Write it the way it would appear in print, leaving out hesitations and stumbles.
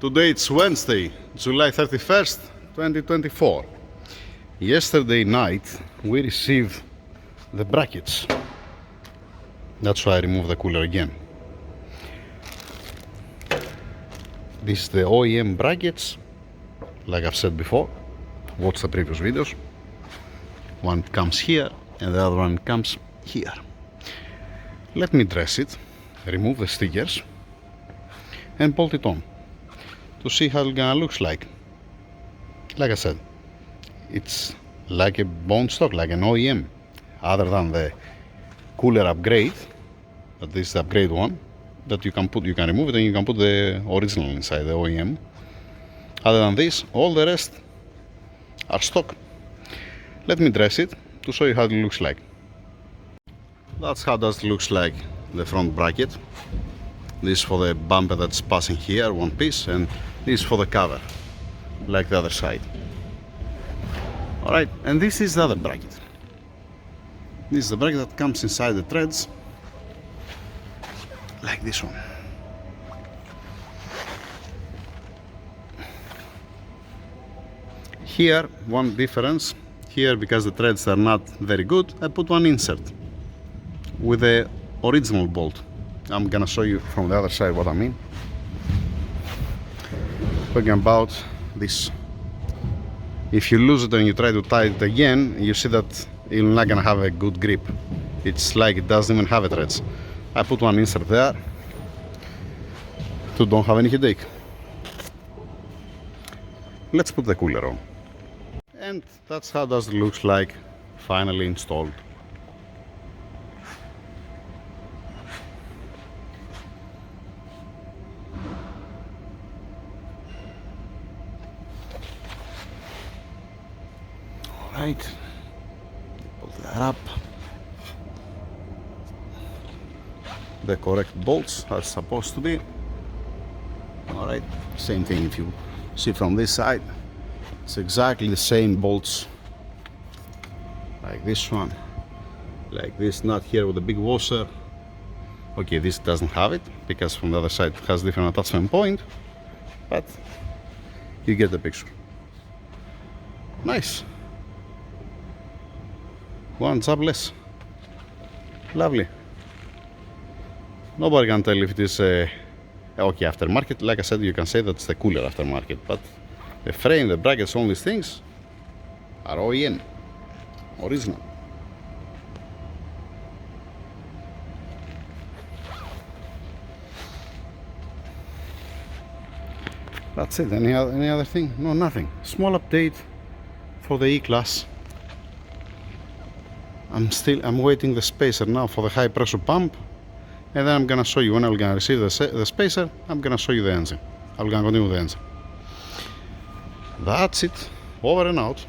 Today it's Wednesday, July 31st, 2024. Yesterday night we received the brackets. That's why I removed the cooler again. This is the OEM brackets, like I've said before. Watch the previous videos. One comes here and the other one comes here. Let me dress it, remove the stickers and bolt it on to see how it's gonna look like. Like I said, it's like a bone stock, like an OEM, other than the cooler upgrade. But this is the upgrade one that you can remove it and you can put the original inside, the OEM. Other than this, all the rest are stock. Let me dress it to show you how it looks like. That's how it looks like, the front bracket. This is for the bumper that's passing here, one piece, and this is for the cover, like the other side. Alright, and this is the other bracket. This is the bracket that comes inside the treads, like this one. Here, one difference. Here, because the threads are not very good, I put one insert with the original bolt. I'm gonna show you from the other side what I mean. Talking about this. If you lose it and you try to tie it again, you see that you're not gonna have a good grip. It's like it doesn't even have a threads. I put one insert there to don't have any headache. Let's put the cooler on. And that's how it looks like finally installed. Alright, pull that up. The correct bolts are supposed to be. Alright, same thing if you see from this side. It's exactly the same bolts, like this one, like this nut here with the big washer. Okay, this doesn't have it because from the other side it has different attachment point, but you get the picture. Nice. One job less. Lovely. Nobody can tell if it is okay aftermarket. Like I said, you can say that's the cooler aftermarket, but the frame, the brackets, all these things are OEM, original. That's it. Any other thing? No, nothing. Small update for the E-Class. I'm waiting the spacer now for the high pressure pump, and then I'm gonna show you when I'm gonna receive the spacer. I'm gonna show you the engine. I'm gonna continue with the engine. That's it. Over and out.